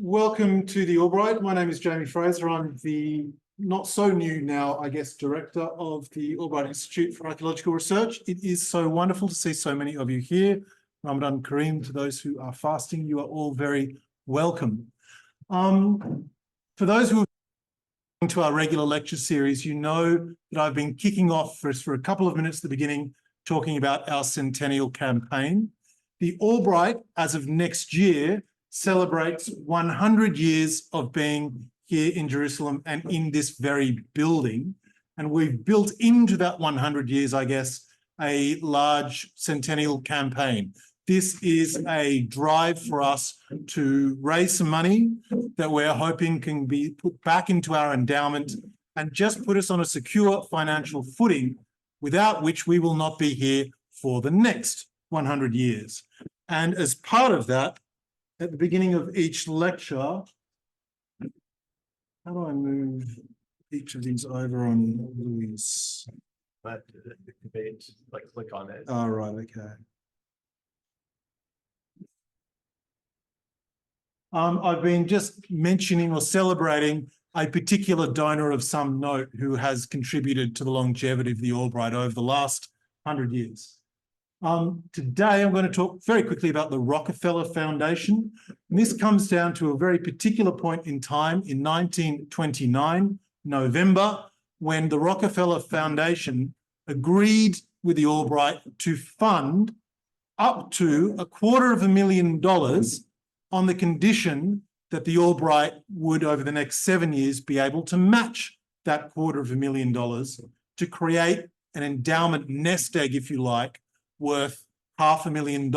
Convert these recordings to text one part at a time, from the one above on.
Welcome to the Albright. My name is Jamie Fraser. I'm the not so new now, I guess, director of the Albright Institute for Archaeological Research. It is so wonderful to see so many of you here. Ramadan Kareem to those who are fasting. You are all very welcome. For those who are going to our regular lecture series, you know that I've been kicking off for a couple of minutes at the beginning, talking about our centennial campaign. The Albright, as of next year, celebrates 100 years of being here in Jerusalem and in this very building. And we've built into that 100 years, I guess, a large centennial campaign. This is a drive for us to raise some money that we're hoping can be put back into our endowment and just put us on a secure financial footing, without which we will not be here for the next 100 years. And as part of that, at the beginning of each lecture, how do I move each of these over on Louie's? But the debate, like click on it. Oh, right, okay. I've been just mentioning or celebrating a particular donor of some note who has contributed to the longevity of the Albright over the last 100 years. Today, I'm going to talk very quickly about the Rockefeller Foundation. And this comes down to a very particular point in time in 1929, November, when the Rockefeller Foundation agreed with the Albright to fund up to $250,000 on the condition that the Albright would, over the next 7 years, be able to match that $250,000 to create an endowment nest egg, if you like, worth $500,000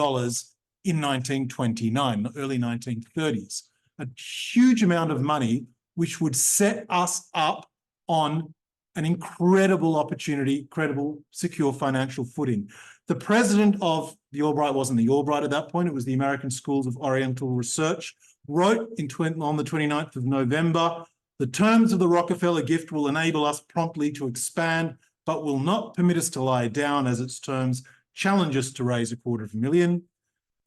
in 1929, the early 1930s. A huge amount of money, which would set us up on an incredible opportunity, credible, secure financial footing. The president of the Albright wasn't the Albright at that point, it was the American Schools of Oriental Research, wrote on the 29th of November, "The terms of the Rockefeller gift will enable us promptly to expand, but will not permit us to lie down as its terms challenge us to raise $250,000.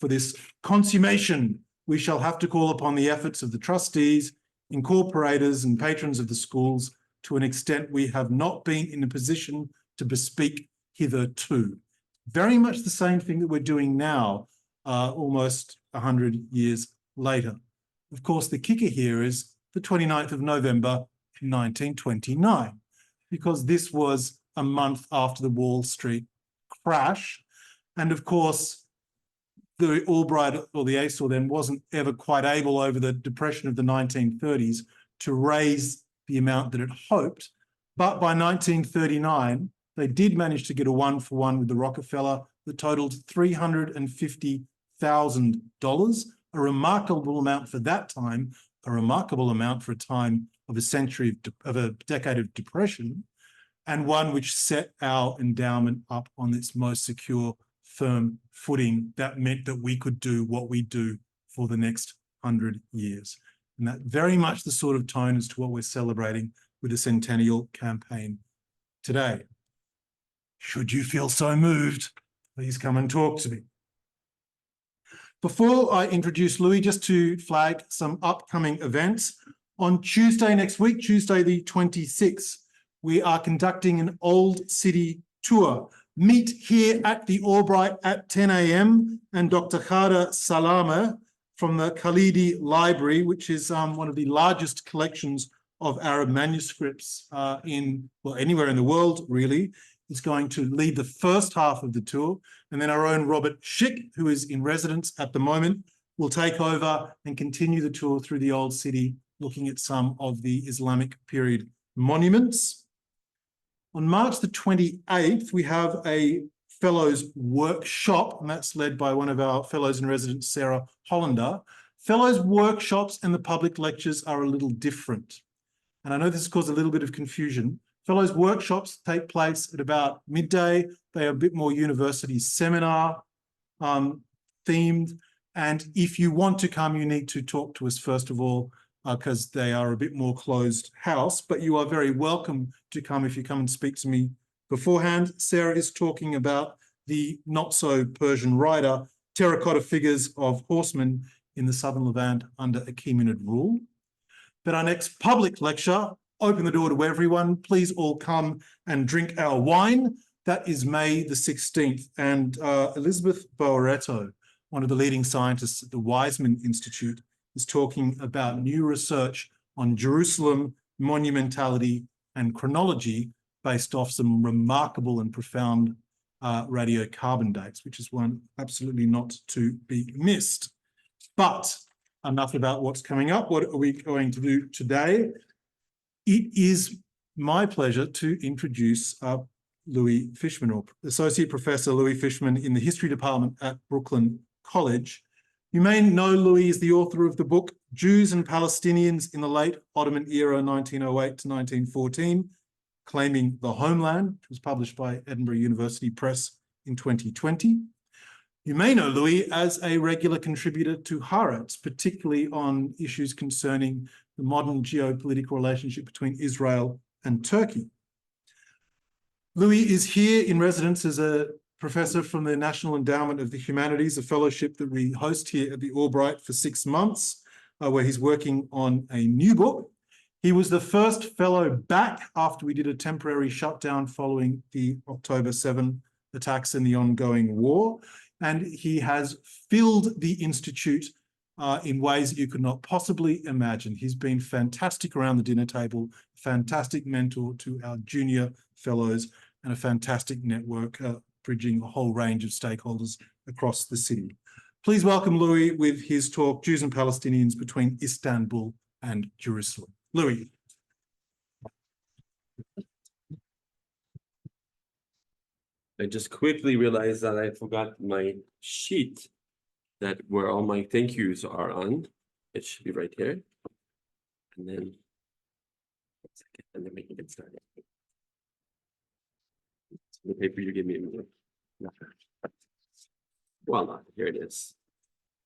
For this consummation, we shall have to call upon the efforts of the trustees, incorporators, and patrons of the schools to an extent we have not been in a position to bespeak hitherto." Very much the same thing that we're doing now, almost 100 years later. Of course, the kicker here is the 29th of November, 1929, because this was a month after the Wall Street crash. And of course, the Albright or the ASOR then wasn't ever quite able over the depression of the 1930s to raise the amount that it hoped. But by 1939, they did manage to get a 1-for-1 with the Rockefeller that totaled $350,000, a remarkable amount for that time, a remarkable amount for a time of a decade of depression, and one which set our endowment up on its most secure, firm footing that meant that we could do what we do for the next 100 years. And that very much the sort of tone as to what we're celebrating with the Centennial Campaign today. Should you feel so moved, please come and talk to me. Before I introduce Louie, just to flag some upcoming events. On Tuesday next week, Tuesday the 26th, we are conducting an Old City tour. Meet here at the Albright at 10 a.m. and Dr. Khada Salama from the Khalidi Library, which is one of the largest collections of Arab manuscripts anywhere in the world, really, is going to lead the first half of the tour. And then our own Robert Schick, who is in residence at the moment, will take over and continue the tour through the Old City, looking at some of the Islamic period monuments. On March the 28th, we have a Fellows Workshop, and that's led by one of our Fellows in Residence, Sarah Hollander. Fellows Workshops and the public lectures are a little different. And I know this has caused a little bit of confusion. Fellows Workshops take place at about midday. They are a bit more university seminar themed. And if you want to come, you need to talk to us first of all, because they are a bit more closed house, but you are very welcome to come if you come and speak to me beforehand. Sarah is talking about the not-so-Persian writer, terracotta figures of horsemen in the Southern Levant under Achaemenid rule. But our next public lecture, open the door to everyone. Please all come and drink our wine. That is May the 16th. And Elizabeth Boeretto, one of the leading scientists at the Weizmann Institute, is talking about new research on Jerusalem, monumentality, and chronology based off some remarkable and profound radiocarbon dates, which is one absolutely not to be missed. But enough about what's coming up. What are we going to do today? It is my pleasure to introduce Louie Fishman, or Associate Professor Louie Fishman in the History Department at Brooklyn College. You may know Louie is the author of the book Jews and Palestinians in the Late Ottoman Era, 1908 to 1914, Claiming the Homeland, which was published by Edinburgh University Press in 2020. You may know Louie as a regular contributor to Haaretz, particularly on issues concerning the modern geopolitical relationship between Israel and Turkey. Louie is here in residence as a professor from the National Endowment of the Humanities, a fellowship that we host here at the Albright for 6 months, where he's working on a new book. He was the first fellow back after we did a temporary shutdown following the October 7 attacks and the ongoing war. And he has filled the Institute in ways that you could not possibly imagine. He's been fantastic around the dinner table, fantastic mentor to our junior fellows, and a fantastic network bridging a whole range of stakeholders across the city. Please welcome Louie with his talk, Jews and Palestinians Between Istanbul and Jerusalem. Louie. I just quickly realized that I forgot my sheet that where all my thank yous are on. It should be right here. And then, 1 second, and then we can get started. The paper you gave me. Voila, here it is.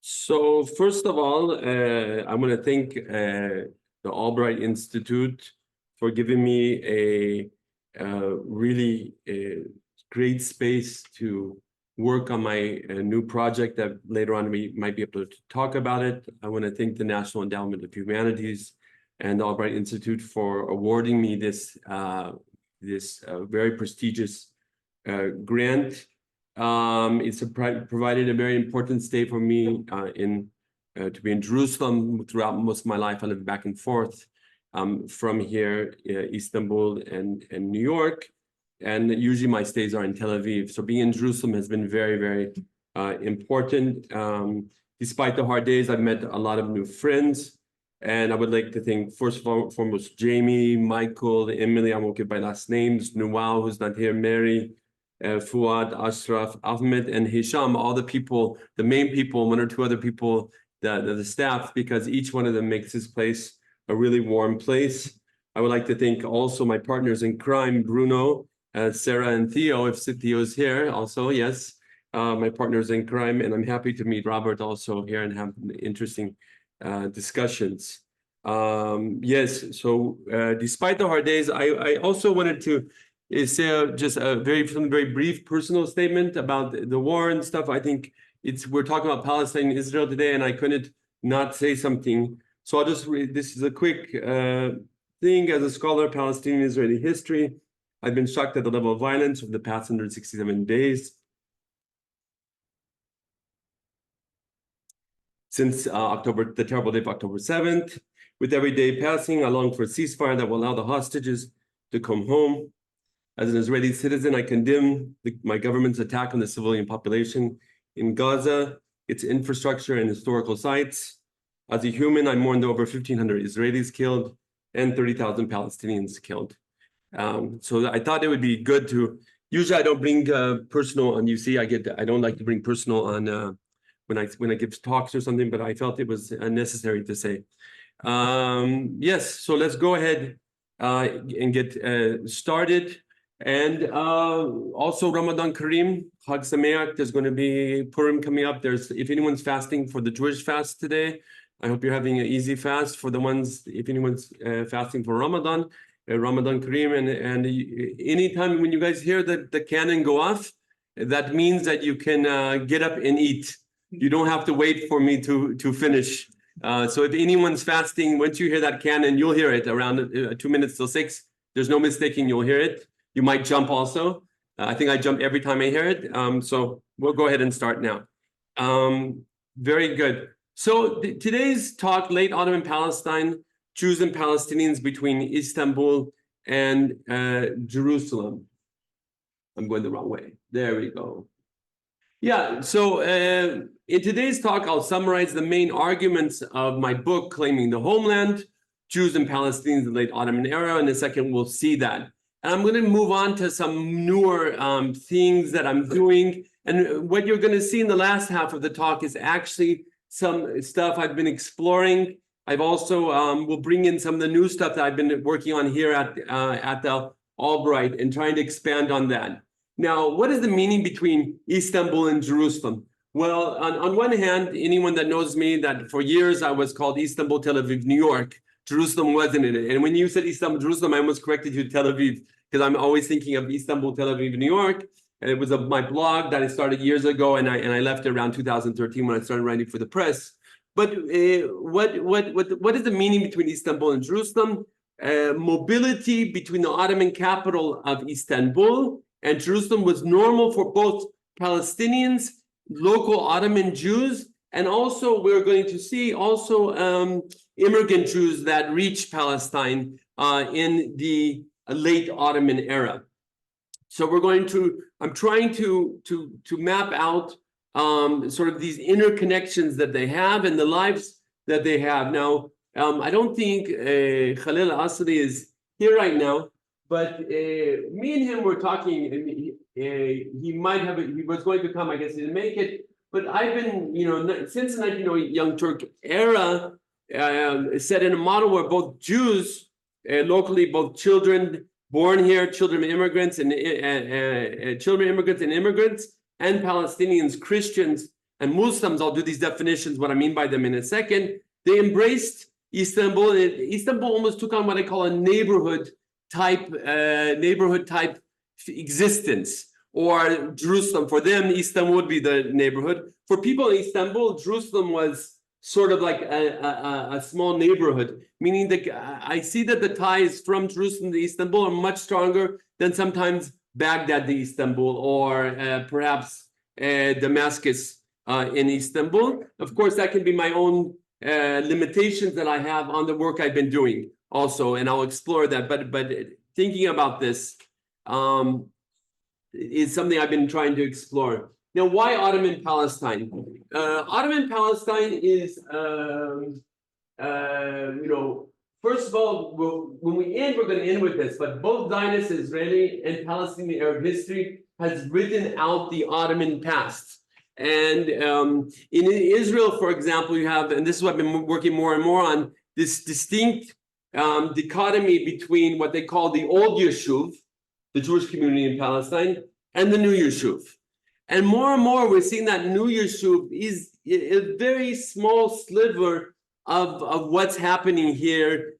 So first of all, I want to thank the Albright Institute for giving me a really great space to work on my new project that later on we might be able to talk about it. I want to thank the National Endowment of Humanities and the Albright Institute for awarding me this very prestigious grant. It's provided a very important stay for me to be in Jerusalem throughout most of my life. I lived back and forth from here, Istanbul and New York. And usually my stays are in Tel Aviv. So being in Jerusalem has been very, very important. Despite the hard days, I've met a lot of new friends. And I would like to thank, first and foremost, Jamie, Michael, Emily, I won't give my last names, Nuwal, who's not here, Mary, Fuad, Ashraf, Ahmed, and Hisham, all the people, the main people, 1 or 2 other people, the staff, because each one of them makes this place a really warm place. I would like to thank also my partners in crime, Bruno, Sarah, and Theo, if Theo's here also, yes, my partners in crime, and I'm happy to meet Robert also here and have interesting discussions. Yes, so despite the hard days, I also wanted to say just a very brief personal statement about the war and stuff. I think we're talking about Palestine and Israel today, and I couldn't not say something. So I'll just read, this is a quick thing. As a scholar of Palestinian Israeli history, I've been shocked at the level of violence of the past 167 days. Since the terrible day of October 7th, with every day passing, I long for a ceasefire that will allow the hostages to come home. As an Israeli citizen, I condemn my government's attack on the civilian population in Gaza, its infrastructure and historical sites. As a human, I mourn the over 1,500 Israelis killed and 30,000 Palestinians killed. So I thought it would be good to, usually I don't bring personal on, you see, I don't like to bring personal on when I give talks or something, but I felt it was necessary to say. Yes, so let's go ahead and get started. And also Ramadan Kareem, Chag Sameach. There's going to be Purim coming up. If anyone's fasting for the Jewish fast today, I hope you're having an easy fast. For the ones, if anyone's fasting for Ramadan, Ramadan Kareem. And anytime when you guys hear the cannon go off, that means that you can get up and eat. you don't have to wait for me to finish. So if anyone's fasting, once you hear that canon, you'll hear it around 2 minutes till 6. There's no mistaking, you'll hear it. You might jump also. I think I jump every time I hear it. So we'll go ahead and start now. Very good. So today's talk, Late Ottoman Palestine, Jews and Palestinians between Istanbul and Jerusalem. I'm going the wrong way. There we go. Yeah, so in today's talk, I'll summarize the main arguments of my book, Claiming the Homeland, Jews and Palestinians in the Late Ottoman Era. In a second, we'll see that. And I'm going to move on to some newer things that I'm doing. And what you're going to see in the last half of the talk is actually some stuff I've been exploring. I've also will bring in some of the new stuff that I've been working on here at the Albright and trying to expand on that. Now, what is the meaning between Istanbul and Jerusalem? Well, on one hand, anyone that knows me, that for years I was called Istanbul, Tel Aviv, New York. Jerusalem wasn't in it. And when you said Istanbul, Jerusalem, I almost corrected you to Tel Aviv because I'm always thinking of Istanbul, Tel Aviv, New York. And it was my blog that I started years ago, and I left it around 2013 when I started writing for the press. But what is the meaning between Istanbul and Jerusalem? Mobility between the Ottoman capital of Istanbul and Jerusalem was normal for both Palestinians, local Ottoman Jews, and also we're going to see also immigrant Jews that reached Palestine in the late Ottoman era. So I'm trying to map out sort of these interconnections that they have and the lives that they have. Now, I don't think Khalil Asri is here right now, but me and him were talking, and he was going to come, I guess he didn't make it, but I've been, since the 1908 Young Turk era, set in a model where both Jews, locally, both children born here, children of immigrants and immigrants, and Palestinians, Christians, and Muslims. I'll do these definitions, what I mean by them in a second. They embraced Istanbul. Istanbul almost took on what I call a neighborhood type existence, or Jerusalem. For them, Istanbul would be the neighborhood. For people in Istanbul, Jerusalem was sort of like a small neighborhood, meaning that I see that the ties from Jerusalem to Istanbul are much stronger than sometimes Baghdad to Istanbul, or perhaps Damascus in Istanbul. Of course, that can be my own limitations that I have on the work I've been doing also, and I'll explore that. But thinking about this is something I've been trying to explore. Now, why Ottoman Palestine? Ottoman Palestine is, first of all, when we end, we're going to end with this, but both Zionist, Israeli, and Palestinian Arab history has written out the Ottoman past. And in Israel, for example, you have, and this is what I've been working more and more on, this distinct dichotomy between what they call the old Yishuv, the Jewish community in Palestine, and the new Yishuv. And more, we're seeing that new Yishuv is a very small sliver of what's happening here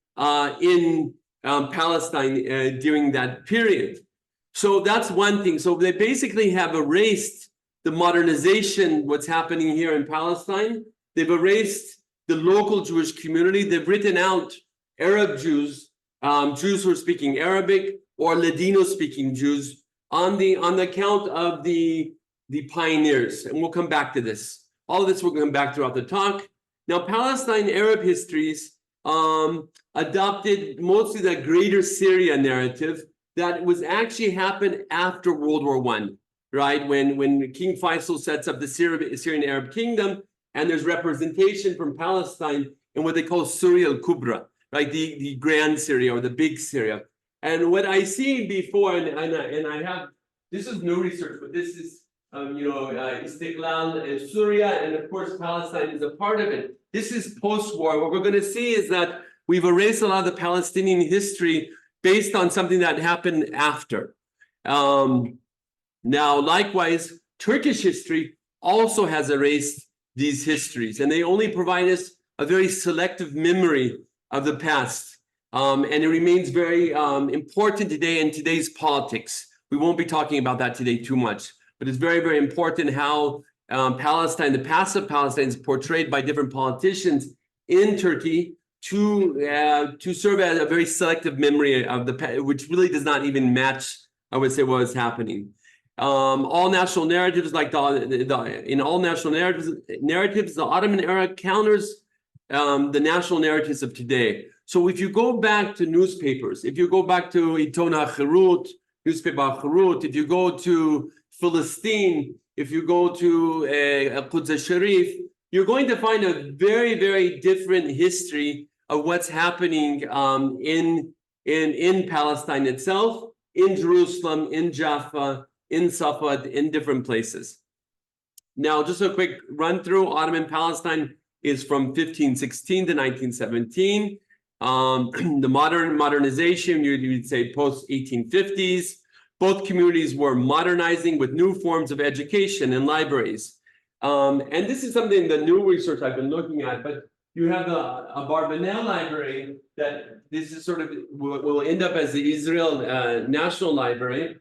in Palestine during that period. So that's one thing. So they basically have erased the modernization, what's happening here in Palestine. They've erased the local Jewish community. They've written out Arab Jews, Jews who are speaking Arabic, or Ladino-speaking Jews on the account of the pioneers. And we'll come back to this. All of this we'll come back throughout the talk. Now, Palestine Arab histories adopted mostly the Greater Syria narrative that was actually happened after World War I, right? When King Faisal sets up the Syrian Arab Kingdom, and there's representation from Palestine in what they call Syria al-Kubra, right? The Grand Syria or the Big Syria. And what I see before, and I have, this is new research, but this is Istiqlal and Syria, and of course Palestine is a part of it. This is post-war. What we're going to see is that we've erased a lot of the Palestinian history based on something that happened after. Now, likewise, Turkish history also has erased these histories, and they only provide us a very selective memory of the past. And it remains very important today in today's politics. We won't be talking about that today too much, but it's very, very important how Palestine, the past of Palestine is portrayed by different politicians in Turkey to serve as a very selective memory of which really does not even match, I would say, what is happening. All national narratives, like in all national narratives, the Ottoman era counters the national narratives of today. So if you go back to newspapers, if you go back to Iton HaCherut, newspaper HaCherut, if you go to Philistine, if you go to Quds al-Sharif, you're going to find a very, very different history of what's happening in Palestine itself, in Jerusalem, in Jaffa, in Safed, in different places. Now, just a quick run through. Ottoman Palestine is from 1516 to 1917. The modernization, you'd say post-1850s. Both communities were modernizing with new forms of education and libraries. And this is something, the new research I've been looking at, but you have the Abarbanel library that this is sort of, will end up as the Israel National Library.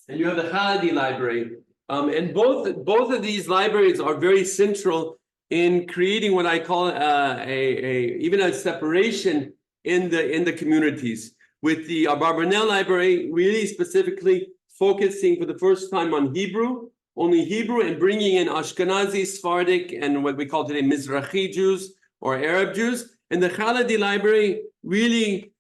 And you have the Haredi library. And both of these libraries are very central in creating what I call even a separation in the communities, with the Abarbanel library really specifically focusing for the first time on Hebrew, only Hebrew, and bringing in Ashkenazi, Sephardic, and what we call today Mizrahi Jews or Arab Jews. And the Haredi library really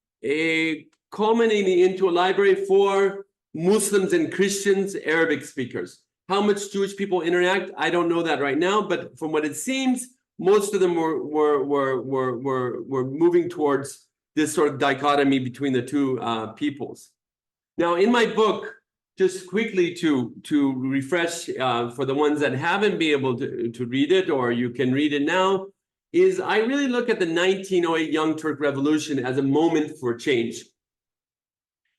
culminating into a library for Muslims and Christians, Arabic speakers. How much Jewish people interact, I don't know that right now, but from what it seems, most of them were moving towards this sort of dichotomy between the two peoples. Now, in my book, just quickly to refresh for the ones that haven't been able to read it, or you can read it now, is I really look at the 1908 Young Turk Revolution as a moment for change.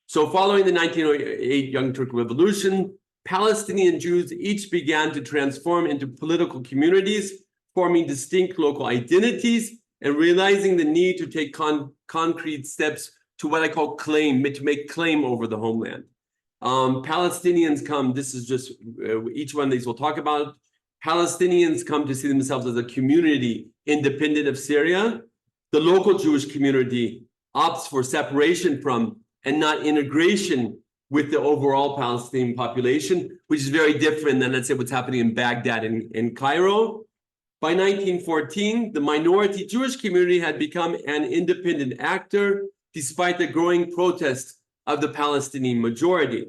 So following the 1908 Young Turk Revolution, Palestinian Jews each began to transform into political communities, forming distinct local identities and realizing the need to take concrete steps to what I call claim, to make claim over the homeland. Palestinians come, this is just, each one of these we'll talk about. Palestinians come to see themselves as a community independent of Syria. The local Jewish community opts for separation from and not integration with the overall Palestinian population, which is very different than, let's say, what's happening in Baghdad and in Cairo. By 1914, the minority Jewish community had become an independent actor, despite the growing protest of the Palestinian majority.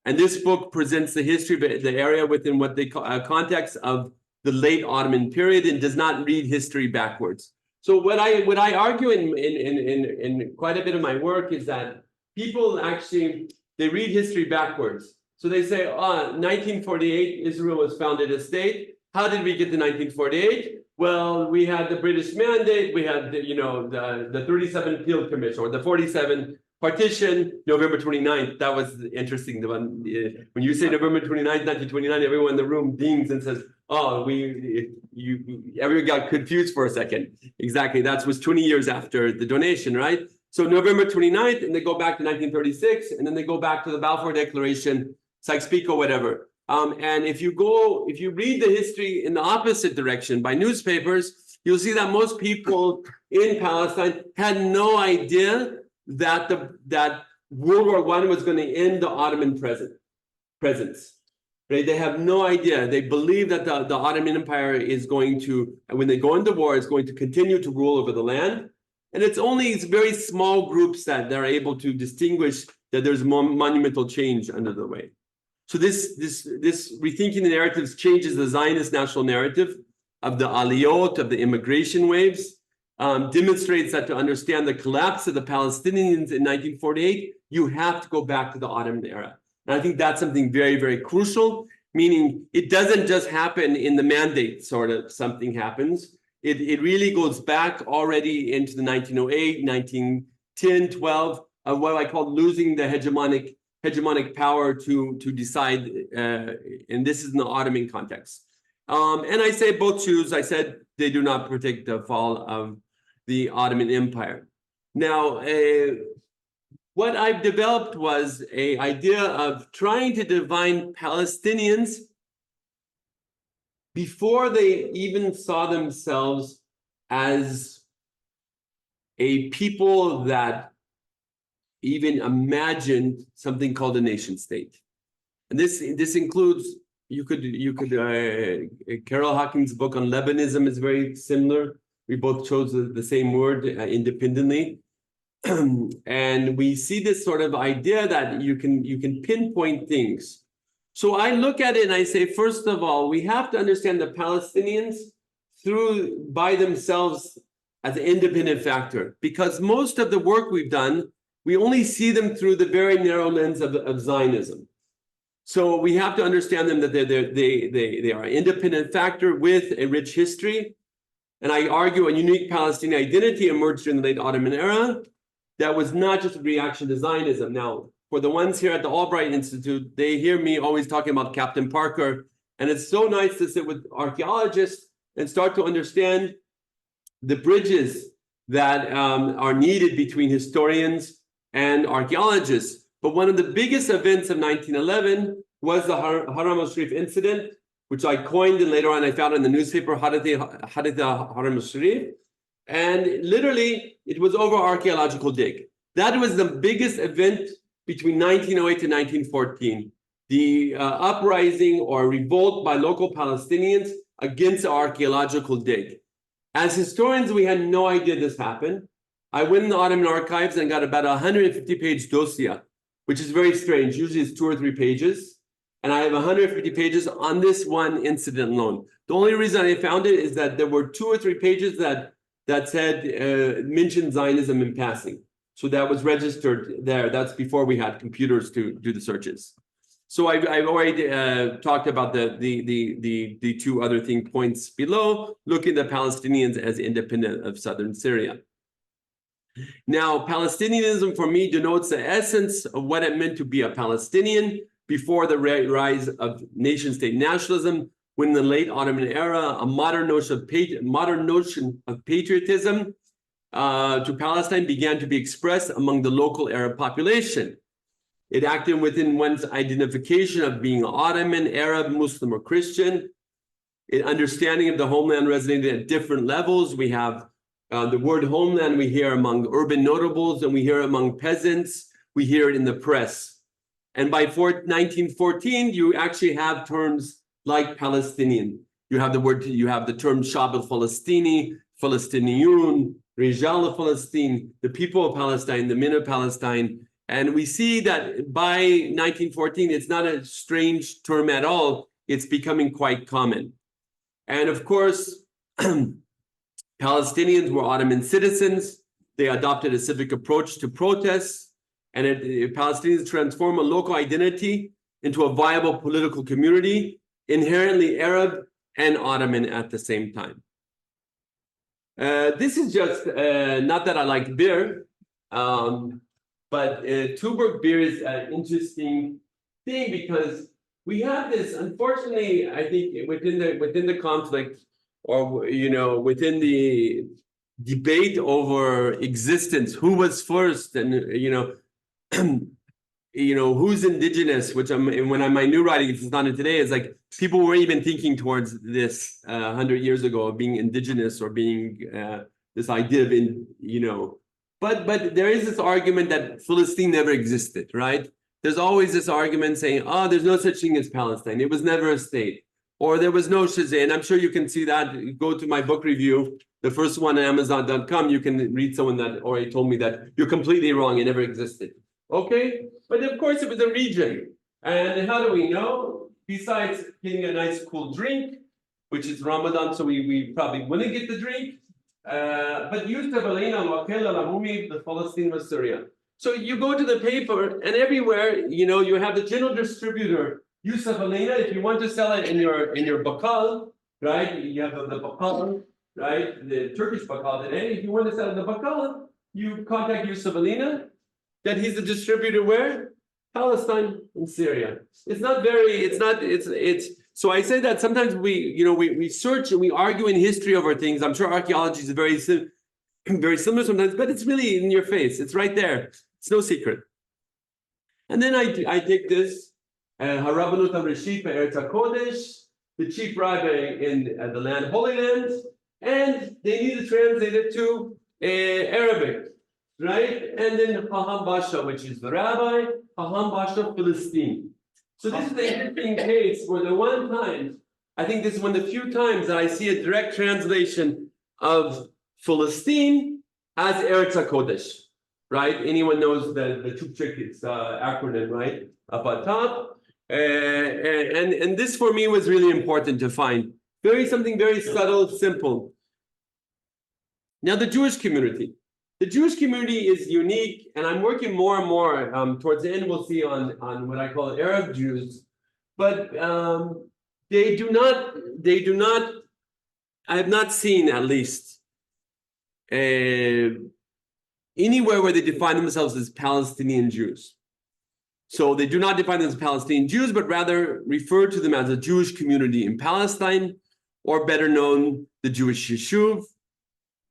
And this book presents the history of the area within what they call a context of the late Ottoman period and does not read history backwards. So what I argue in quite a bit of my work is that people actually, they read history backwards. So they say, 1948, Israel was founded a state. How did we get to 1948? Well, we had the British Mandate, we had the 37 Peel Commission, or the 47 partition, November 29th. That was interesting. The one, when you say November 29th, 1929, everyone in the room dings and says, oh, everyone got confused for a second. Exactly, that was 20 years after the donation, right? So November 29th, and they go back to 1936, and then they go back to the Balfour Declaration, Sykes-Picot, whatever. And if you read the history in the opposite direction by newspapers, you'll see that most people in Palestine had no idea that World War I was going to end the Ottoman presence. Right? They have no idea. They believe that the Ottoman Empire is going to, when they go into war, is going to continue to rule over the land. And it's only very small groups that are able to distinguish that there's monumental change under the way. So this rethinking the narratives changes the Zionist national narrative of the aliyot, of the immigration waves, demonstrates that to understand the collapse of the Palestinians in 1948, you have to go back to the Ottoman era. And I think that's something very, very crucial, meaning it doesn't just happen in the mandate, sort of something happens. It really goes back already into the 1908, 1910, 12, of what I call losing the hegemonic power to decide, and this is in the Ottoman context. And I say both Jews, I said they do not predict the fall of the Ottoman Empire. Now, what I've developed was an idea of trying to define Palestinians before they even saw themselves as a people that even imagined something called a nation state. And this includes, Carol Hawkins' book on Lebanism is very similar. We both chose the same word independently. And we see this sort of idea that you can pinpoint things. So I look at it and I say, first of all, we have to understand the Palestinians by themselves as an independent factor, because most of the work we've done, we only see them through the very narrow lens of Zionism. So we have to understand them that they are an independent factor with a rich history. And I argue a unique Palestinian identity emerged during the late Ottoman era that was not just a reaction to Zionism. Now, for the ones here at the Albright Institute, they hear me always talking about Captain Parker. And it's so nice to sit with archaeologists and start to understand the bridges that are needed between historians and archaeologists. But one of the biggest events of 1911 was the Haram al-Sharif incident, which I coined, and later on I found in the newspaper, Haditha Haram al-Sharif. And literally, it was over archaeological dig. That was the biggest event between 1908 to 1914. The uprising or revolt by local Palestinians against the archaeological dig. As historians, we had no idea this happened. I went in the Ottoman archives and got about a 150-page dossier, which is very strange. Usually it's 2 or 3 pages. And I have 150 pages on this one incident alone. The only reason I found it is that there were 2 or 3 pages that said, mentioned Zionism in passing. So that was registered there. That's before we had computers to do the searches. So I've already talked about the 2 other points below, looking at the Palestinians as independent of southern Syria. Now, Palestinianism for me denotes the essence of what it meant to be a Palestinian before the rise of nation-state nationalism, when in the late Ottoman era, a modern notion of patriotism to Palestine began to be expressed among the local Arab population. It acted within one's identification of being Ottoman, Arab, Muslim, or Christian. Understanding of the homeland resonated at different levels. We have the word homeland we hear among urban notables, and we hear it among peasants. We hear it in the press. And by 1914, you actually have terms like Palestinian. You have the term Shab al-Falastini, Falastiniun, Rijal al-Falastin, the people of Palestine, the men of Palestine. And we see that by 1914, it's not a strange term at all. It's becoming quite common. And of course, Palestinians were Ottoman citizens. They adopted a civic approach to protests. And Palestinians transform a local identity into a viable political community, inherently Arab and Ottoman at the same time. This is just, not that I like beer, but Tuborg beer is an interesting thing because we have this, unfortunately, I think within the conflict, or within the debate over existence, who was first, and who's indigenous, which my new writing, if it's not in today, is like people were even thinking towards this 100 years ago of being indigenous or being this idea of but there is this argument that Palestine never existed, right? There's always this argument saying, oh, there's no such thing as Palestine. It was never a state, or there was no Shazay. And I'm sure you can see that. Go to my book review, the first one on Amazon.com. You can read someone that already told me that you're completely wrong. It never existed. Okay, but of course it was a region. And how do we know? Besides getting a nice cool drink, which is Ramadan, so we probably wouldn't get the drink. But Yusuf Alina Wakela Lahumi, the Palestine of Syria. So you go to the paper, and everywhere, you have the general distributor, Yusuf Alina. If you want to sell it in your bakal, right? You have the bakal, right? The Turkish bakal today. If you want to sell it in the bakal, you contact Yusuf Alina. That he's the distributor where? Palestine and Syria. So I say that sometimes we search and we argue in history over things. I'm sure archaeology is very similar sometimes, but it's really in your face. It's right there. It's no secret. And then I take this, Harabanut al-Rashid Eretz HaKodesh, the chief rabbi in the land, Holy Land, and they need to translate it to Arabic, right? And then Haham Basha, which is the rabbi, Haham Basha, Philistine. So this is the interesting case where the one time, I think this is one of the few times that I see a direct translation of Philistine as Eretz HaKodesh, right? Anyone knows the Chukchik, it's acronym, right? Up on top. And this for me was really important to find. Something very subtle, simple. Now the Jewish community. The Jewish community is unique, and I'm working more and more towards the end, we'll see on what I call Arab Jews, but they do not, I have not seen at least anywhere where they define themselves as Palestinian Jews. So they do not define them as Palestinian Jews, but rather refer to them as a Jewish community in Palestine, or better known, the Jewish Yishuv.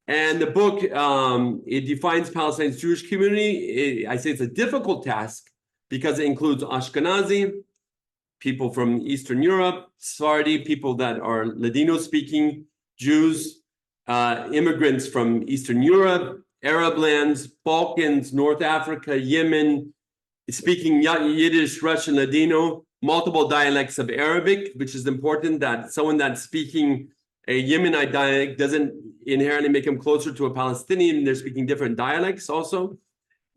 And the book, it defines Palestine's Jewish community. I say it's a difficult task because it includes Ashkenazi, people from Eastern Europe, Sephardi, people that are Ladino-speaking Jews, immigrants from Eastern Europe, Arab lands, Balkans, North Africa, Yemen, speaking Yiddish, Russian, Ladino, multiple dialects of Arabic, which is important that someone that's speaking a Yemenite dialect doesn't inherently make them closer to a Palestinian. They're speaking different dialects also.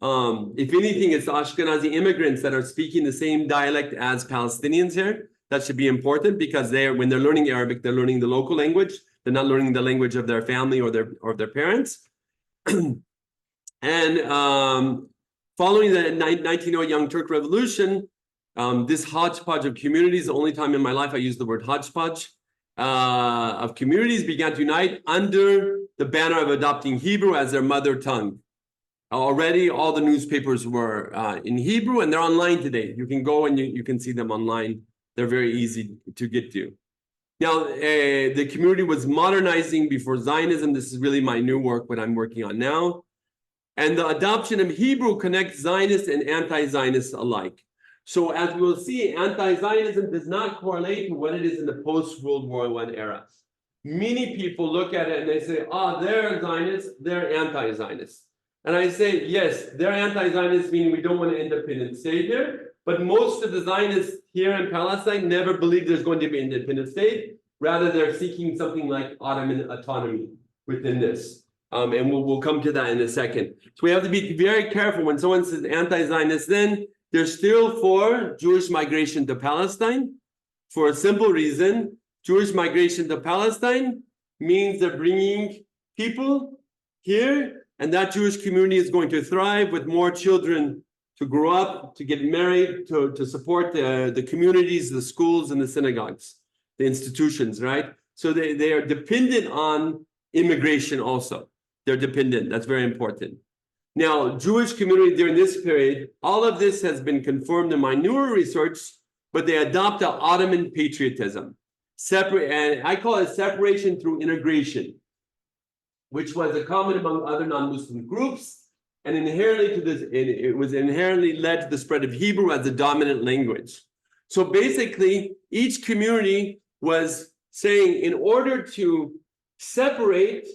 If anything, it's the Ashkenazi immigrants that are speaking the same dialect as Palestinians here. That should be important because when they're learning Arabic, they're learning the local language. They're not learning the language of their family or their parents. And following the 1908 Young Turk Revolution, this hodgepodge of communities, the only time in my life I use the word hodgepodge, of communities began to unite under the banner of adopting Hebrew as their mother tongue. Already all the newspapers were in Hebrew, and they're online today. You can go and you can see them online. They're very easy to get to. Now, the community was modernizing before Zionism. This is really my new work, what I'm working on now. And the adoption of Hebrew connects Zionists and anti-Zionists alike. So as we will see, anti-Zionism does not correlate to what it is in the post-World War I era. Many people look at it and they say, they're Zionists, they're anti-Zionists. And I say, yes, they're anti-Zionists, meaning we don't want an independent state here. But most of the Zionists here in Palestine never believe there's going to be an independent state. Rather, they're seeking something like Ottoman autonomy within this. And we'll come to that in a second. So we have to be very careful when someone says anti-Zionist, then they're still for Jewish migration to Palestine for a simple reason. Jewish migration to Palestine means they're bringing people here, and that Jewish community is going to thrive with more children to grow up, to get married, to support the communities, the schools, and the synagogues, the institutions, right? So they are dependent on immigration also. They're dependent. That's very important. Now, Jewish community during this period, all of this has been confirmed in my newer research, but they adopt an Ottoman patriotism. And I call it separation through integration, which was a common among other non-Muslim groups. And inherently to this, it was inherently led to the spread of Hebrew as the dominant language. So basically, each community was saying, in order to separate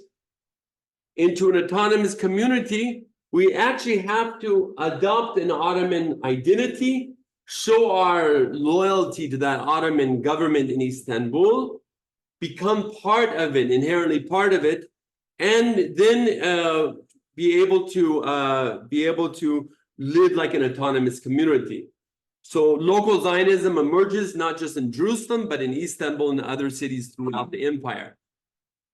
into an autonomous community, we actually have to adopt an Ottoman identity, show our loyalty to that Ottoman government in Istanbul, become part of it, inherently part of it, and then be able to live like an autonomous community. So local Zionism emerges not just in Jerusalem, but in Istanbul and other cities throughout the empire.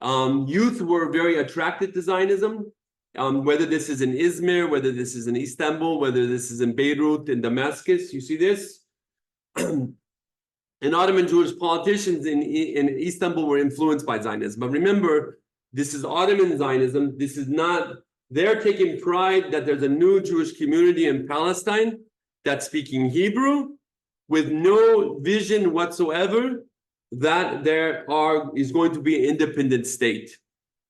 Youth were very attracted to Zionism, whether this is in Izmir, whether this is in Istanbul, whether this is in Beirut, in Damascus, you see this? And Ottoman Jewish politicians in Istanbul were influenced by Zionism. But remember, this is Ottoman Zionism. This is not, they're taking pride that there's a new Jewish community in Palestine that's speaking Hebrew with no vision whatsoever that there is going to be an independent state,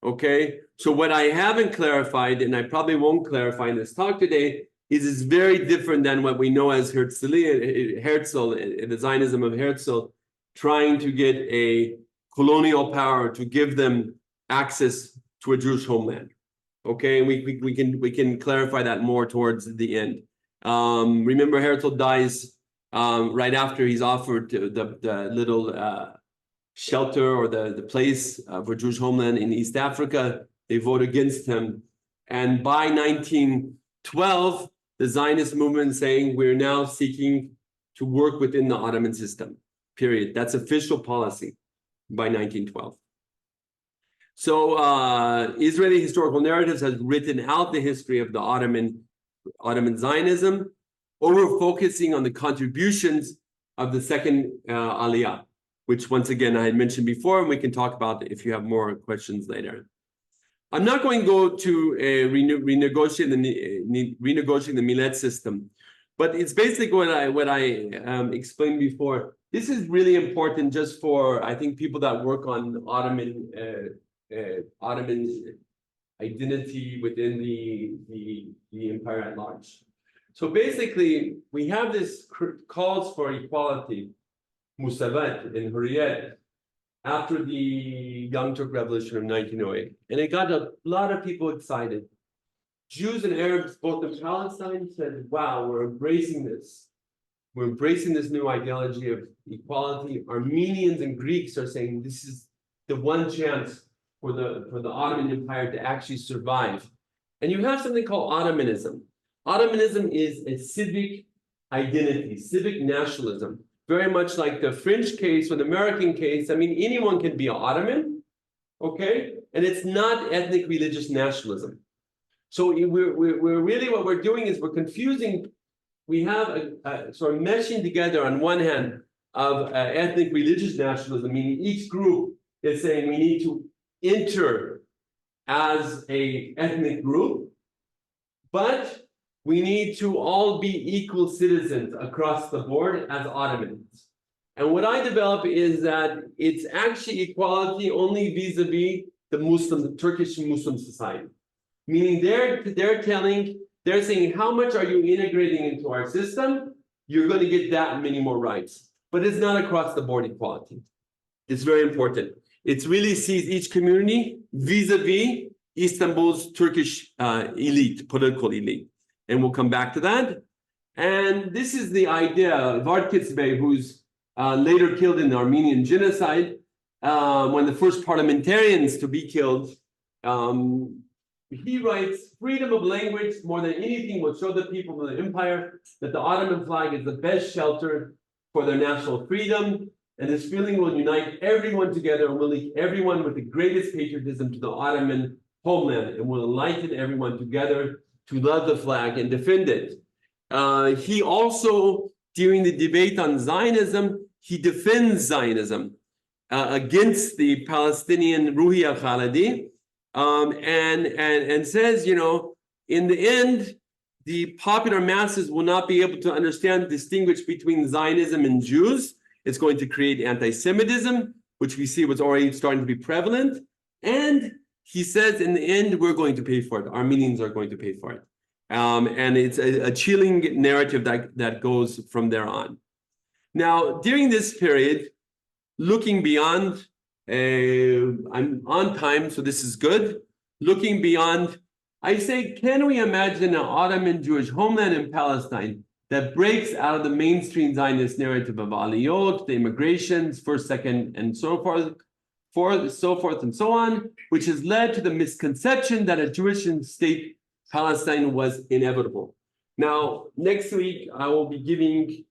okay? So what I haven't clarified, and I probably won't clarify in this talk today, is it's very different than what we know as Herzl, the Zionism of Herzl trying to get a colonial power to give them access to a Jewish homeland. Okay, and we can clarify that more towards the end. Remember, Herzl dies right after he's offered the little shelter or the place for Jewish homeland in East Africa. They vote against him, and by 1912, the Zionist movement saying we're now seeking to work within the Ottoman system. Period. That's official policy by 1912. So Israeli historical narratives has written out the history of the Ottoman Zionism, over focusing on the contributions of the second Aliyah, which once again I had mentioned before, and we can talk about if you have more questions later. I'm not going to go to renegotiating the Millet system, but it's basically what I explained before. This is really important just for, I think, people that work on Ottoman identity within the empire at large. So basically, we have this calls for equality, musavat and hurriyat, after the Young Turk Revolution of 1908. And it got a lot of people excited. Jews and Arabs, both in Palestine, said, wow, we're embracing this. We're embracing this new ideology of equality. Armenians and Greeks are saying this is the one chance for the Ottoman Empire to actually survive. And you have something called Ottomanism. Ottomanism is a civic identity, civic nationalism, very much like the French case or the American case. I mean, anyone can be an Ottoman, okay? And it's not ethnic religious nationalism. So we're really, what we're doing is we're confusing. We have a sort of meshing together on one hand of ethnic religious nationalism, meaning each group is saying we need to enter as a ethnic group, but we need to all be equal citizens across the board as Ottomans. And what I develop is that it's actually equality only vis-a-vis the Turkish Muslim society. Meaning they're saying, how much are you integrating into our system? You're going to get that many more rights. But it's not across the board equality. It's very important. It really sees each community vis-a-vis Istanbul's Turkish elite, political elite. And we'll come back to that. And this is the idea of Vartkitsbey, who's later killed in the Armenian genocide, one of the first parliamentarians to be killed. He writes, freedom of language more than anything will show the people of the empire that the Ottoman flag is the best shelter for their national freedom. And this feeling will unite everyone together and will link everyone with the greatest patriotism to the Ottoman homeland and will enlighten everyone together to love the flag and defend it. He also, during the debate on Zionism, he defends Zionism against the Palestinian Ruhi al-Khalidi, and says, you know, in the end, the popular masses will not be able to understand, distinguish between Zionism and Jews. It's going to create anti-Semitism, which we see was already starting to be prevalent. And he says, in the end, we're going to pay for it. Armenians are going to pay for it. And it's a chilling narrative that goes from there on. Now, during this period, looking beyond, I'm on time, so this is good. Looking beyond, I say, can we imagine an Ottoman Jewish homeland in Palestine that breaks out of the mainstream Zionist narrative of Aliyot, the immigrations, first, second, and so forth and so on, which has led to the misconception that a Jewish state Palestine was inevitable. Now, next week, I will be giving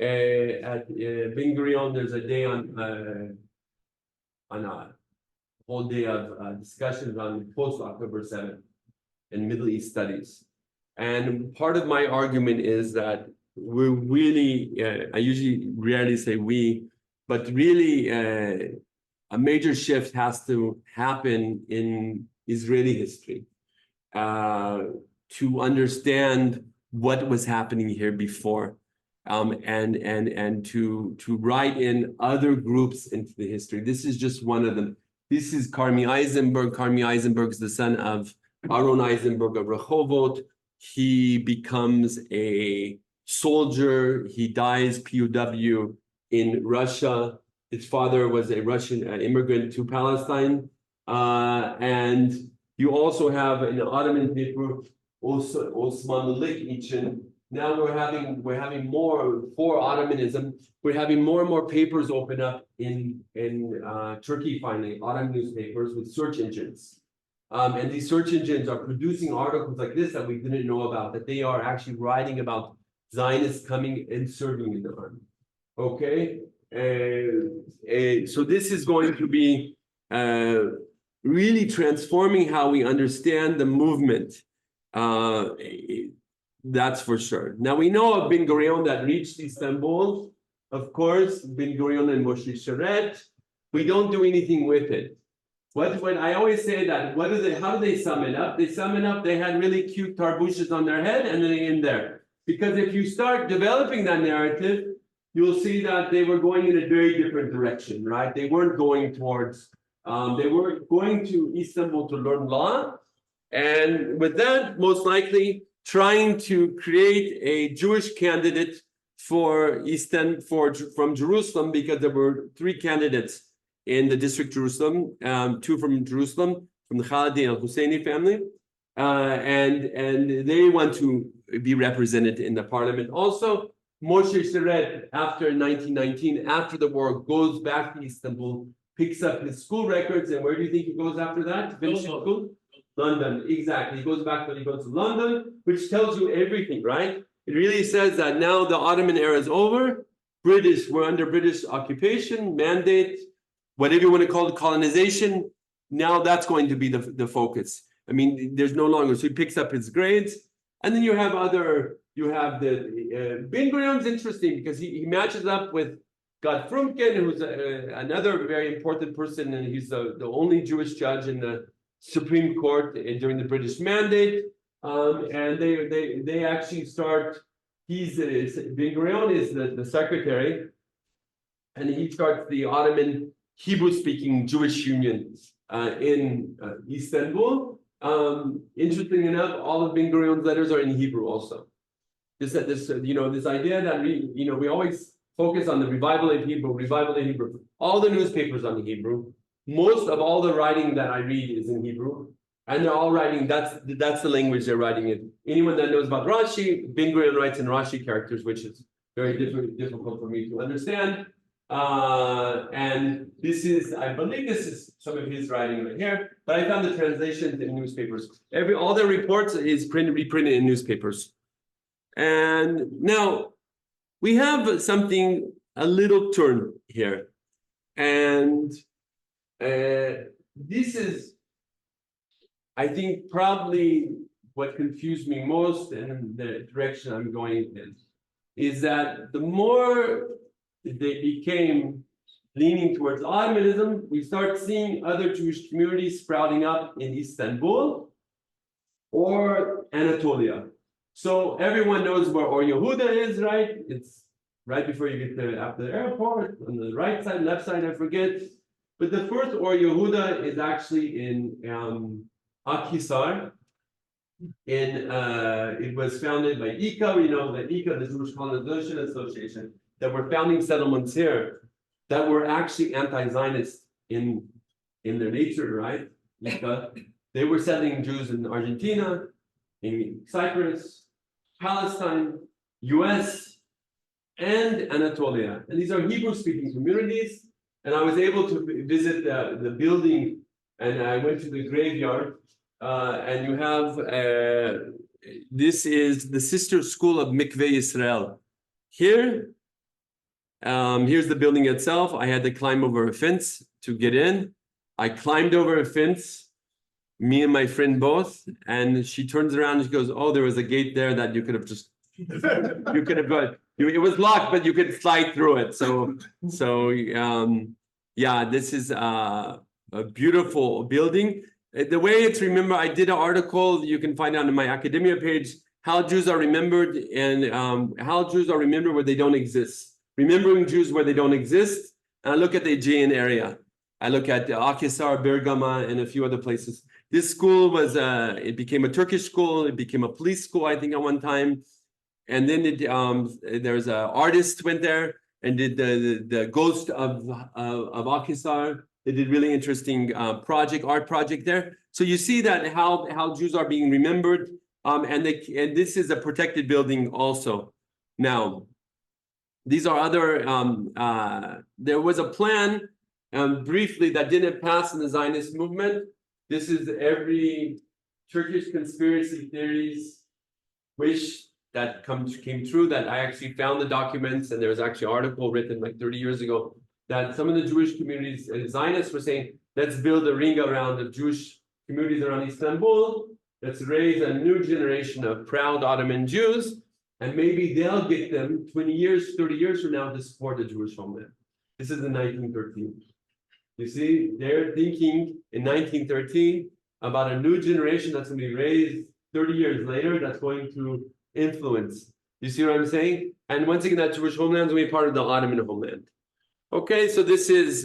at Ben Gurion, there's a day on a whole day of discussions on post-October 7th and Middle East studies. And part of my argument is that we're really, I usually rarely say we, but really a major shift has to happen in Israeli history to understand what was happening here before, and to write in other groups into the history. This is just one of them. This is Carmi Eisenberg. Carmi Eisenberg is the son of Aaron Eisenberg of Rehovot. He becomes a soldier. He dies POW in Russia. His father was a Russian immigrant to Palestine. And you also have in the Ottoman paper, also Osmanlılık için. Now we're having more for Ottomanism. We're having more and more papers open up in Turkey finally, Ottoman newspapers with search engines. And these search engines are producing articles like this that we didn't know about, that they are actually writing about Zionists coming and serving in the army. Okay, so this is going to be really transforming how we understand the movement. That's for sure. Now we know of Ben Gurion that reached Istanbul, of course, Ben Gurion and Moshe Sheret. We don't do anything with it. When I always say that, how do they sum it up? They sum it up, they had really cute tarbushes on their head and then they in there. Because if you start developing that narrative, you'll see that they were going in a very different direction, right? They weren't going towards, they were going to Istanbul to learn law. And with that, most likely trying to create a Jewish candidate from Jerusalem, because there were 3 candidates in the district Jerusalem, 2 from Jerusalem, from the Khalidi and Husseini family. And they want to be represented in the parliament. Also, Moshe Sheret, after 1919, after the war, goes back to Istanbul, picks up his school records, and where do you think he goes after that? To finish school? London, exactly. He goes back, but he goes to London, which tells you everything, right? It really says that now the Ottoman era is over. We're under British occupation, mandate, whatever you want to call it, colonization. Now that's going to be the focus. I mean, there's no longer, so he picks up his grades. And then you have the Ben Gurion's interesting because he matches up with Gad Frumkin, who's another very important person, and he's the only Jewish judge in the Supreme Court during the British Mandate. And they actually start, Ben Gurion is the secretary, and he starts the Ottoman Hebrew-speaking Jewish Union in Istanbul. Interesting enough, all of Ben Gurion's letters are in Hebrew also. This idea that we always focus on the revival in Hebrew. All the newspapers on Hebrew. Most of all the writing that I read is in Hebrew, and they're all writing. That's the language they're writing in. Anyone that knows about Rashi, Ben Gurion writes in Rashi characters, which is very difficult for me to understand. And I believe this is some of his writing right here, but I found the translations in newspapers. All their reports is reprinted in newspapers. And now we have something, a little turn here. And this is, I think, probably what confused me most and the direction I'm going in, is that the more they became leaning towards Ottomanism, we start seeing other Jewish communities sprouting up in Istanbul or Anatolia. So everyone knows where Or Yehuda is, right? It's right before you get to after the airport, on the right side, left side, I forget. But the first Or Yehuda is actually in Akhisar. It was founded by ICA, the Jewish Colonization Association, that were founding settlements here that were actually anti-Zionist in their nature, right? They were settling Jews in Argentina, in Cyprus, Palestine, US, and Anatolia. And these are Hebrew-speaking communities. And I was able to visit the building, and I went to the graveyard. And you have, this is the sister school of Mikveh Israel. Here, here's the building itself. I had to climb over a fence to get in. I climbed over a fence, me and my friend both, and she turns around and she goes, "Oh, there was a gate there that you could have just, you could have got. It was locked, but you could slide through it." Yeah, this is a beautiful building. The way it's remembered, I did an article you can find out on my academia page, how Jews are remembered and how Jews are remembered where they don't exist. Remembering Jews where they don't exist. And I look at the Aegean area. I look at Akhisar, Bergama, and a few other places. This school was, it became a Turkish school. It became a police school, I think, at one time. And then there's an artist went there. and did the Ghost of Akhisar. They did really interesting art project there. So you see that how Jews are being remembered, and this is a protected building also. Now, these are other. There was a plan, briefly, that didn't pass in the Zionist movement. This is every Turkish conspiracy theories wish that came true, that I actually found the documents, and there was actually an article written like 30 years ago that some of the Jewish communities, Zionists, were saying, let's build a ring around the Jewish communities around Istanbul, let's raise a new generation of proud Ottoman Jews, and maybe they'll get them 20 years, 30 years from now to support the Jewish homeland. This is in 1913. You see, they're thinking in 1913 about a new generation that's going to be raised 30 years later that's going to influence. You see what I'm saying? And once again, that Jewish homeland is going to be part of the Ottoman homeland. Okay, so this is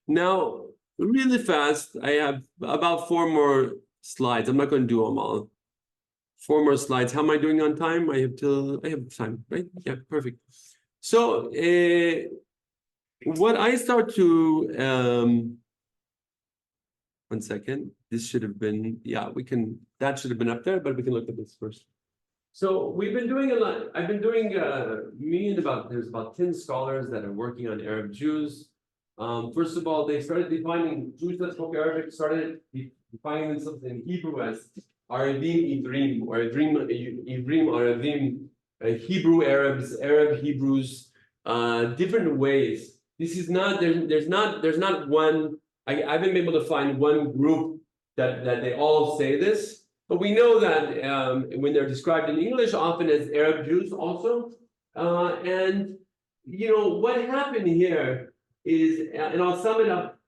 now really fast. I have about 4 more slides. I'm not going to do them all. 4 more slides. How am I doing on time? I have time, right? Yeah, perfect. So what I start to 1 second. This should have been, that should have been up there, but we can look at this first. So we've been doing a lot. I've been doing there's about 10 scholars that are working on Arab Jews. First of all, they started defining Jews that spoke Arabic, started defining themselves in Hebrew as Arabim Ivrim, or Ivrim Arabim, Hebrew Arabs, Arab Hebrews, different ways. This is not, there's not one, I haven't been able to find one group that they all say this. But we know that when they're described in English, often as Arab Jews also. And, what happened here is, and I'll sum it up,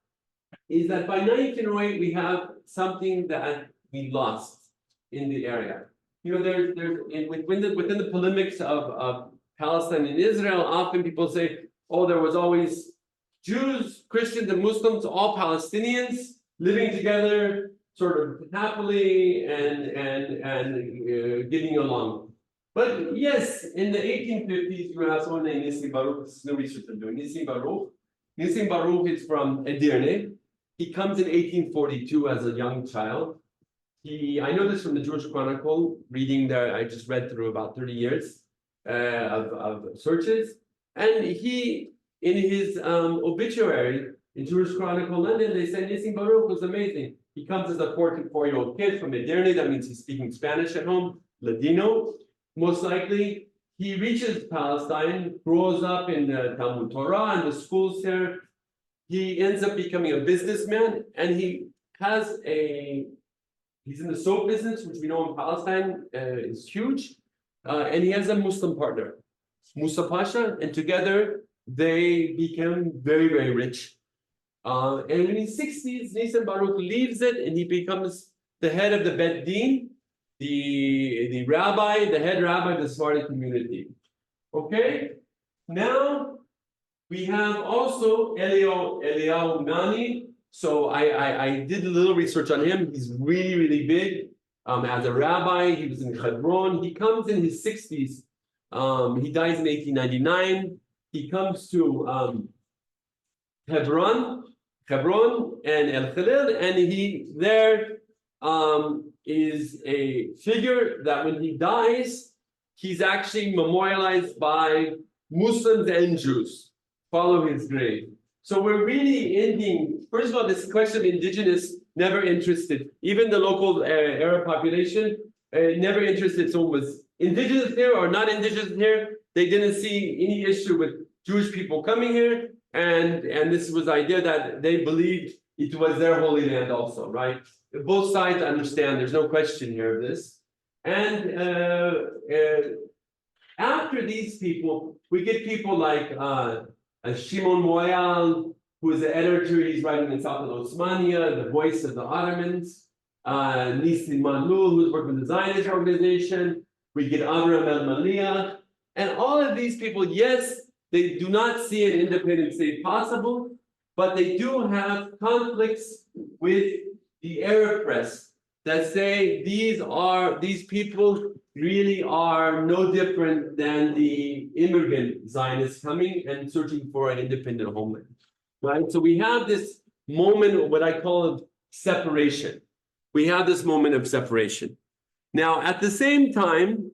is that by 1908, we have something that we lost in the area. There's within the polemics of Palestine and Israel, often people say, oh, there was always Jews, Christians, and Muslims, all Palestinians living together, sort of happily and getting along. But yes, in the 1850s, you have someone named Nissim Baruch. This is no research I'm doing. Nissim Baruch is from Edirne. He comes in 1842 as a young child. I know this from the Jewish Chronicle, reading there. I just read through about 30 years of searches. And he, in his obituary in Jewish Chronicle London, they say Nissim Baruch was amazing. He comes as a 4-year-old kid from Edirne. That means he's speaking Spanish at home, Ladino. Most likely, he reaches Palestine, grows up in the Talmud Torah and the schools there. He ends up becoming a businessman, and he's in the soap business, which we know in Palestine is huge. And he has a Muslim partner, Musa Pasha, and together they become very, very rich. And in his 60s, Nissim Baruch leaves it, and he becomes the head of the Bet Din, the rabbi, the head rabbi of the Sephardic community. Okay, now we have also Eliyahu Nani. So I did a little research on him. He's really, really big. As a rabbi, he was in Hebron. He comes in his 60s. He dies in 1899. He comes to Hebron and El Khalil, and he there is a figure that when he dies, he's actually memorialized by Muslims and Jews. Follow his grave. So we're really ending, first of all, this question of indigenous, never interested. Even the local Arab population, never interested. So was indigenous here or not indigenous here, they didn't see any issue with Jewish people coming here. And this was the idea that they believed it was their holy land also, right? Both sides understand, there's no question here of this. And after these people, we get people like Shimon Moyal, who is the editor, he's writing in South of Osmania, the voice of the Ottomans. Nissim Manlul, who's working with the Zionist organization. We get Avram El-Maliyah. And all of these people, yes, they do not see an independent state possible, but they do have conflicts with the Arab press that say these people really are no different than the immigrant Zionists coming and searching for an independent homeland, right? So we have this moment of what I call separation. We have this moment of separation. Now, at the same time,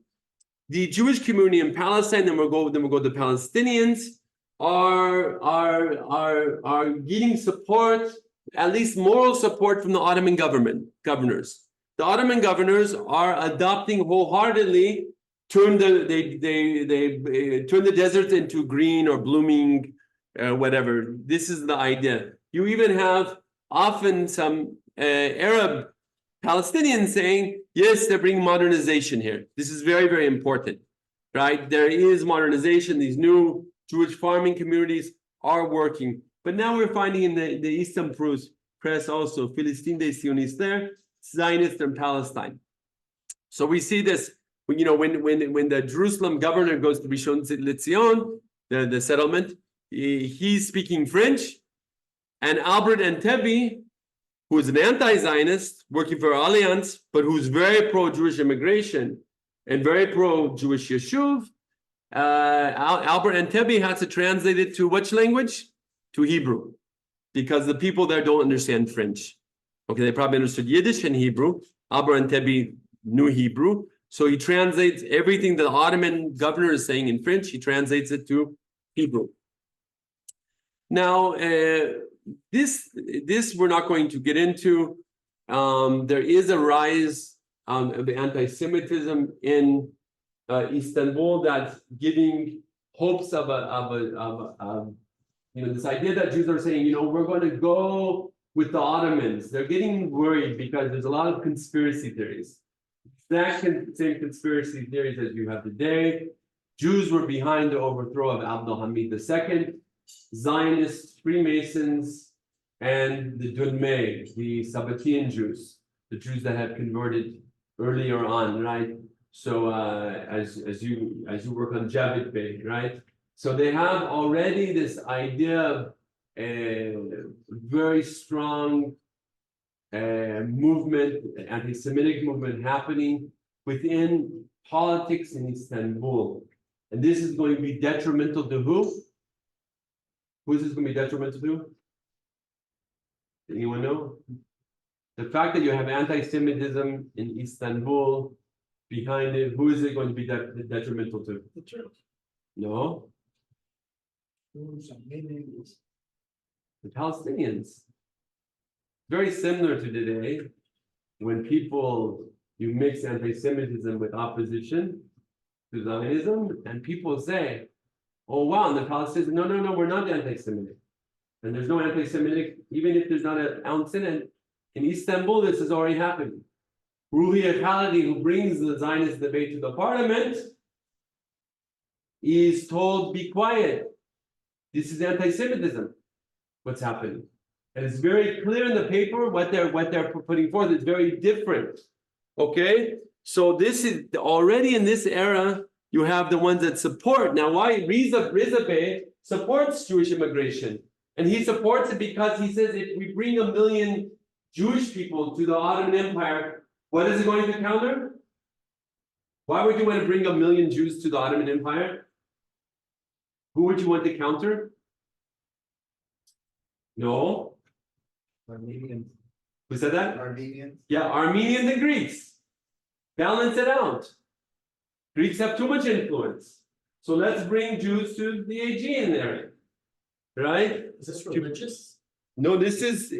the Jewish community in Palestine, then we'll go to Palestinians, are getting support, at least moral support from the Ottoman governors. The Ottoman governors are adopting wholeheartedly, turn the deserts into green or blooming, whatever. This is the idea. You even have often some Arab Palestinians saying, yes, they're bringing modernization here. This is very, very important, right? There is modernization. These new Jewish farming communities are working. But now we're finding in the Istanbul Press also, Palestine des Sionistes there, Zionists in Palestine. So we see this, when the Jerusalem governor goes to Rishon LeZion, the settlement, he's speaking French, and Albright Institute, who is an anti-Zionist working for Alliance, but who's very pro-Jewish immigration and very pro-Jewish Yeshuv, Albright Institute has to translate it to which language? To Hebrew, because the people there don't understand French. Okay, they probably understood Yiddish and Hebrew. Albright Institute knew Hebrew, so he translates everything the Ottoman governor is saying in French, he translates it to Hebrew. Now, this we're not going to get into. There is a rise of anti-Semitism in Istanbul that's giving hopes of this idea that Jews are saying, we're going to go with the Ottomans. They're getting worried because there's a lot of conspiracy theories. Exact same conspiracy theories as you have today. Jews were behind the overthrow of Abdulhamid II, Zionists, Freemasons, and the Dunmei, the Sabbatean Jews, the Jews that had converted earlier on, right? So as you work on Javid Bey, right? So they have already this idea of a very strong movement, anti-Semitic movement happening within politics in Istanbul. And this is going to be detrimental to who? Who is this going to be detrimental to? Anyone know? The fact that you have anti-Semitism in Istanbul behind it, who is it going to be detrimental to? The Turks. No, the Palestinians. Very similar to today, when you mix anti-Semitism with opposition to Zionism, and people say, oh wow, and the Palestinians, no, we're not anti-Semitic. And there's no anti-Semitic, even if there's not an ounce in it. In Istanbul, this has already happened. Ruhi Khalidi, who brings the Zionist debate to the parliament, is told, be quiet. This is anti-Semitism, what's happening. And it's very clear in the paper what they're putting forth. It's very different. Okay? So this is already in this era, you have the ones that support. Now, why Reza Bey supports Jewish immigration? And he supports it because he says if we bring 1 million Jewish people to the Ottoman Empire, what is it going to counter? Why would you want to bring 1 million Jews to the Ottoman Empire? Who would you want to counter? No. Armenians. Who said that? Armenians. Yeah, Armenians and Greeks. Balance it out. Greeks have too much influence. So let's bring Jews to the Aegean area. Right? Is this religious? No, this is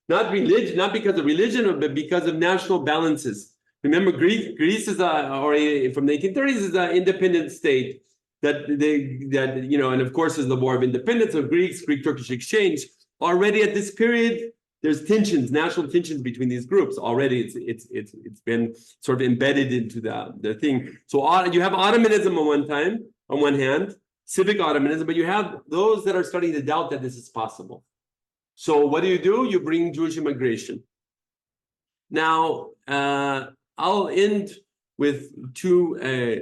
not religion, not because of religion, but because of national balances. Remember, Greece is from the 1830s is an independent state and of course is the War of Independence of Greek-Turkish exchange. Already at this period, there's tensions, national tensions between these groups. Already, it's been sort of embedded into the thing. So you have Ottomanism on one hand, civic Ottomanism, but you have those that are starting to doubt that this is possible. So what do? You bring Jewish immigration. Now, I'll end with two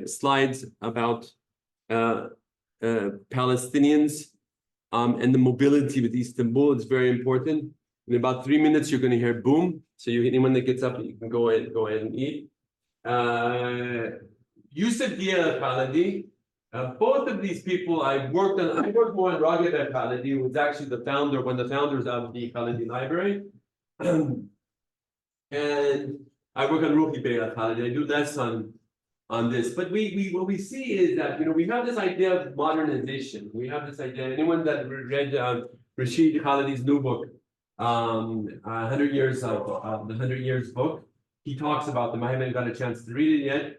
slides about Palestinians and the mobility with Istanbul. It's very important. In about 3 minutes, you're going to hear boom. So anyone that gets up, you can go ahead and eat. Yusuf al-Khalidi. Both of these people I worked more on Raghib al-Khalidi, who was actually one of the founders of the Khalidi Library. And I work on Ruhi Bey al-Khalidi. I do less on this. But what we see is that, we have this idea of modernization. We have this idea, anyone that read Rashid Khalidi's new book, 100 Years of the 100 Years book, he talks about them. I haven't got a chance to read it yet.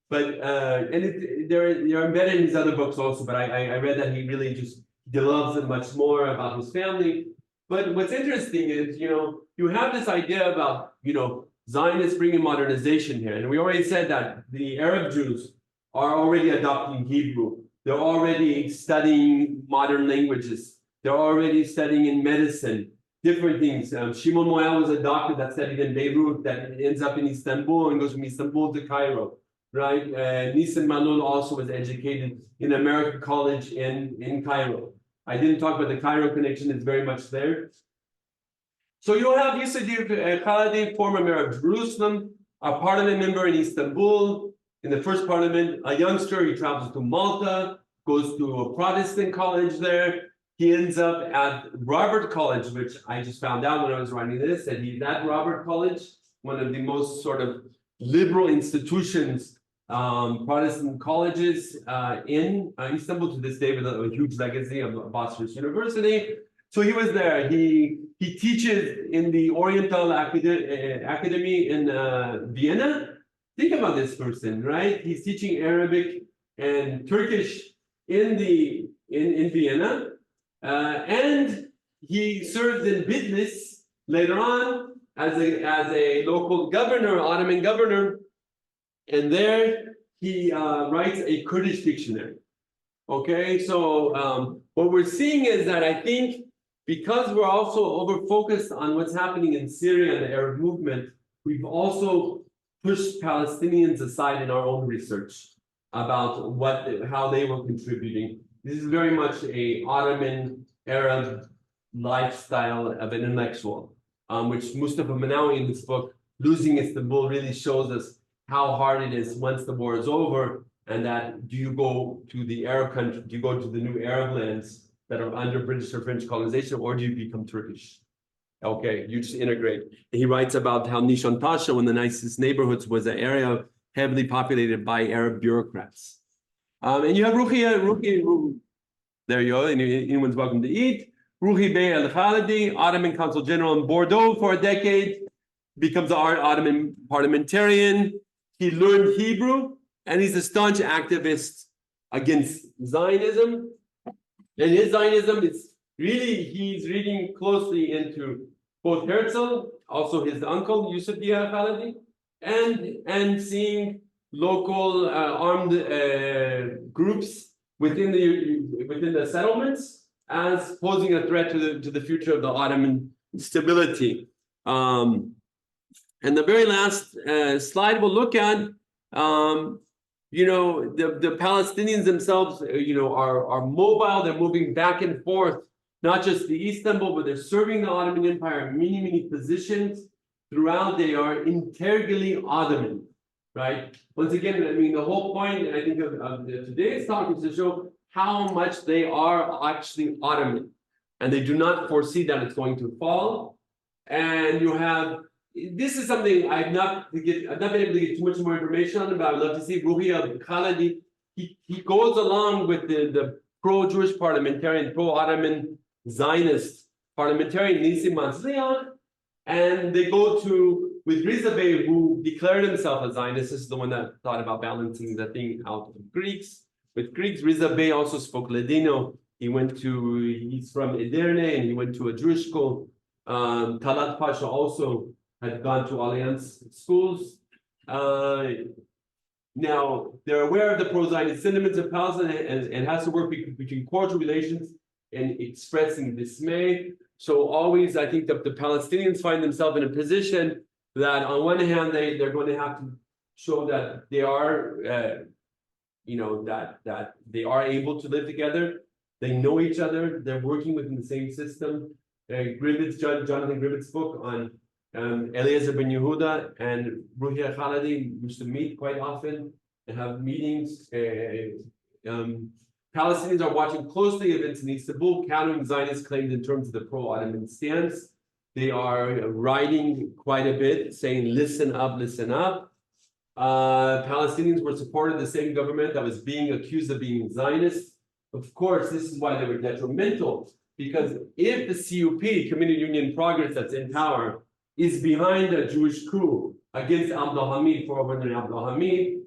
But they're embedded in his other books also, but I read that he really just develops it much more about his family. But what's interesting is, you have this idea about, Zionists bringing modernization here. And we already said that the Arab Jews are already adopting Hebrew. They're already studying modern languages. They're already studying in medicine, different things. Shimon Moel was a doctor that studied in Beirut, that ends up in Istanbul and goes from Istanbul to Cairo, right? Nissan Malul also was educated in American College in Cairo. I didn't talk about the Cairo connection, it's very much there. So you have Yusuf Khalidi, former mayor of Jerusalem, a parliament member in Istanbul. In the first parliament, a youngster, he travels to Malta, goes to a Protestant college there. He ends up at Robert College, which I just found out when I was writing this, that he's at Robert College, one of the most sort of liberal institutions, Protestant colleges in Istanbul to this day, with a huge legacy of Bosphorus University. So he was there. He teaches in the Oriental Academy in Vienna. Think about this person, right? He's teaching Arabic and Turkish in Vienna, and he served in Bitlis later on as a local governor, Ottoman governor, and there he writes a Kurdish dictionary. Okay, so what we're seeing is that I think because we're also over-focused on what's happening in Syria and the Arab movement, we've also pushed Palestinians aside in our own research about how they were contributing. This is very much a Ottoman Arab lifestyle of an intellectual, which Mustafa Manawi in this book, Losing Istanbul, really shows us how hard it is once the war is over, and that do you go to the Arab country, do you go to the new Arab lands that are under British or French colonization, or do you become Turkish? Okay, you just integrate. He writes about how Nishantashta, one of the nicest neighborhoods, was an area heavily populated by Arab bureaucrats. And you have Ruhi, there you go, anyone's welcome to eat. Ruhi Bey al-Khalidi, Ottoman Consul General in Bordeaux for a decade, becomes an Ottoman parliamentarian. He learned Hebrew, and he's a staunch activist against Zionism. And his Zionism is really, he's reading closely into both Herzl, also his uncle, Yusuf al-Khalidi, and seeing local armed groups within the settlements as posing a threat to the future of the Ottoman stability. And the very last slide we'll look at, the Palestinians themselves, are mobile. They're moving back and forth, not just to Istanbul, but they're serving the Ottoman Empire in many, many positions throughout. They are integrally Ottoman, right? Once again, I mean, the whole point, I think, of today's talk is to show how much they are actually Ottoman, and they do not foresee that it's going to fall. And you have. This is something I've not been able to get too much more information on, but I'd love to see Ruhi al-Khalidi. He goes along with the pro-Jewish parliamentarian, pro-Ottoman Zionist parliamentarian Nissim Manzlian, and they go with Riza Bey, who declared himself a Zionist. This is the one that thought about balancing the thing out of Greeks. With Greeks, Riza Bey also spoke Ladino. He's from Edirne, and he went to a Jewish school. Talat Pasha also had gone to Alliance schools. Now, they're aware of the pro-Zionist sentiments of Palestine and has to work between cordial relations and expressing dismay. So always, I think that the Palestinians find themselves in a position that on one hand, they're going to have to show that they are, that they are able to live together. They know each other. They're working within the same system. Jonathan Gribbet's book on Eliezer ben Yehuda and Ruhia Khalidi used to meet quite often and have meetings. Palestinians are watching closely events in Istanbul, countering Zionist claims in terms of the pro-Ottoman stance. They are writing quite a bit, saying, listen up, listen up. Palestinians were supporting the same government that was being accused of being Zionist. Of course, this is why they were detrimental, because if the CUP, Community Union Progress, that's in power, is behind a Jewish coup against Abdul Hamid for overthrowing Abdul Hamid,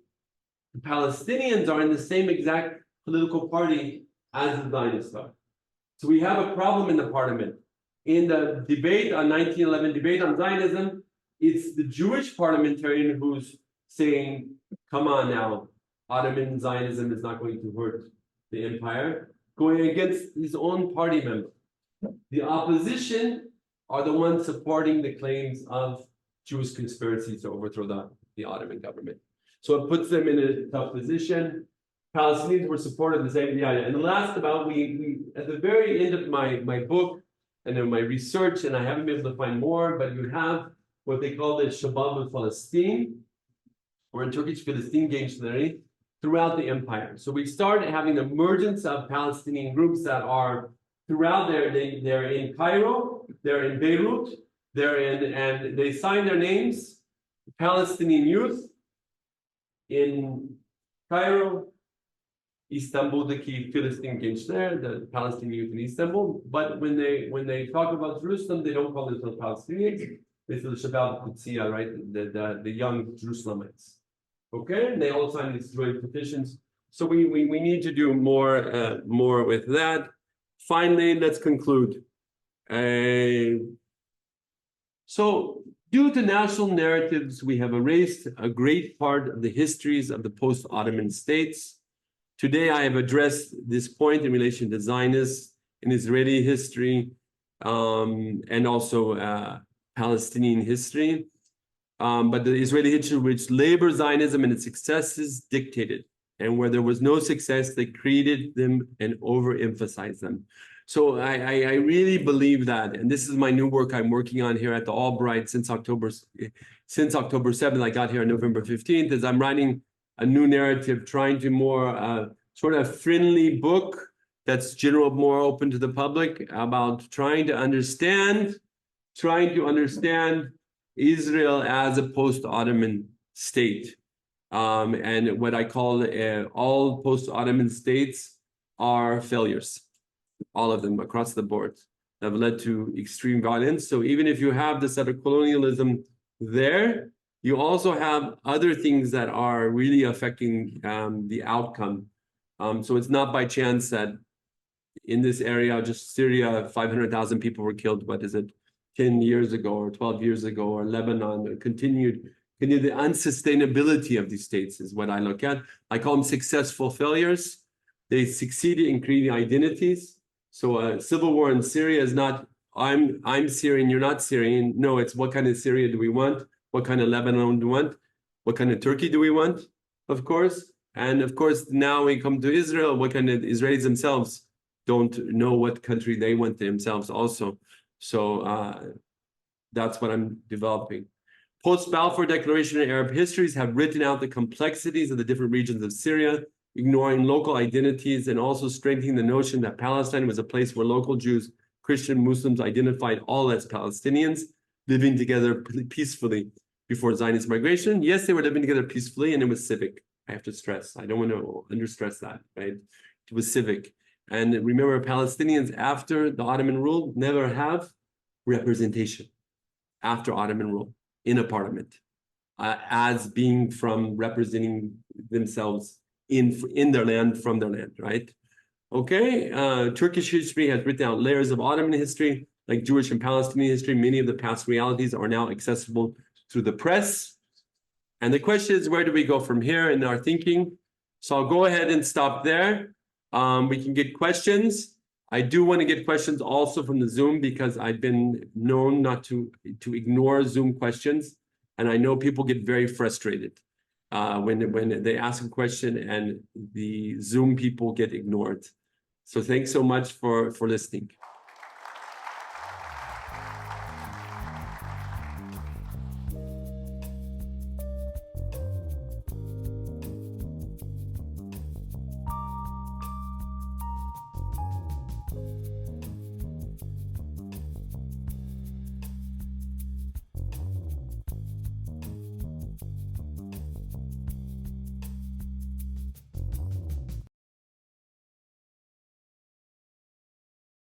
the Palestinians are in the same exact political party as the Zionists are. So we have a problem in the parliament. In the debate on 1911 debate on Zionism, it's the Jewish parliamentarian who's saying, come on now, Ottoman Zionism is not going to hurt the empire, going against his own party member. The opposition are the ones supporting the claims of Jewish conspiracy to overthrow the Ottoman government. So it puts them in a tough position. Palestinians were supported the same. And the last about, we at the very end of my book and in my research, and I haven't been able to find more, but you have what they call the Shabab al-Palestine, or in Turkish, Palestine Gençleri, throughout the empire. So we started having the emergence of Palestinian groups that are throughout there. They're in Cairo, they're in Beirut, and they sign their names, Palestinian youth in Cairo, Istanbul'daki Filistin gençler, the Palestinian youth in Istanbul. But when they talk about Jerusalem, they don't call themselves Palestinians. They say the Shabab al-Qudsiyya, right? The young Jerusalemites. Okay, and they all sign these joint petitions. So we need to do more with that. Finally, let's conclude. So due to national narratives, we have erased a great part of the histories of the post-Ottoman states. Today, I have addressed this point in relation to Zionists in Israeli history and also Palestinian history. But the Israeli history, which labor Zionism and its successes dictated, and where there was no success, they created them and overemphasized them. So I really believe that, and this is my new work I'm working on here at the Albright since October 7th. I got here on November 15th, is I'm writing a new narrative, trying to more sort of friendly book that's general, more open to the public, about trying to understand Israel as a post-Ottoman state. And what I call all post-Ottoman states are failures, all of them across the board, that have led to extreme violence. So even if you have the set of colonialism there, you also have other things that are really affecting the outcome. So it's not by chance that in this area, just Syria, 500,000 people were killed. What is it? 10 years ago or 12 years ago, or Lebanon, continued the unsustainability of these states is what I look at. I call them successful failures. They succeeded in creating identities. So a civil war in Syria is not, I'm Syrian, you're not Syrian. No, it's what kind of Syria do we want? What kind of Lebanon do we want? What kind of Turkey do we want? Of course. And of course, now we come to Israel, what kind of Israelis themselves don't know what country they want themselves also. So that's what I'm developing. Post-Balfour Declaration and Arab histories have written out the complexities of the different regions of Syria, ignoring local identities and also strengthening the notion that Palestine was a place where local Jews, Christian, Muslims identified all as Palestinians, living together peacefully before Zionist migration. Yes, they were living together peacefully, and it was civic. I have to stress. I don't want to understress that, right? It was civic. And remember, Palestinians after the Ottoman rule never have representation after Ottoman rule in a parliament as being from representing themselves in their land, from their land, right? Okay, Turkish history has written out layers of Ottoman history, like Jewish and Palestinian history. Many of the past realities are now accessible through the press. And the question is, where do we go from here in our thinking? So I'll go ahead and stop there. We can get questions. I do want to get questions also from the Zoom, because I've been known not to ignore Zoom questions. And I know people get very frustrated when they ask a question and the Zoom people get ignored. So thanks so much for listening.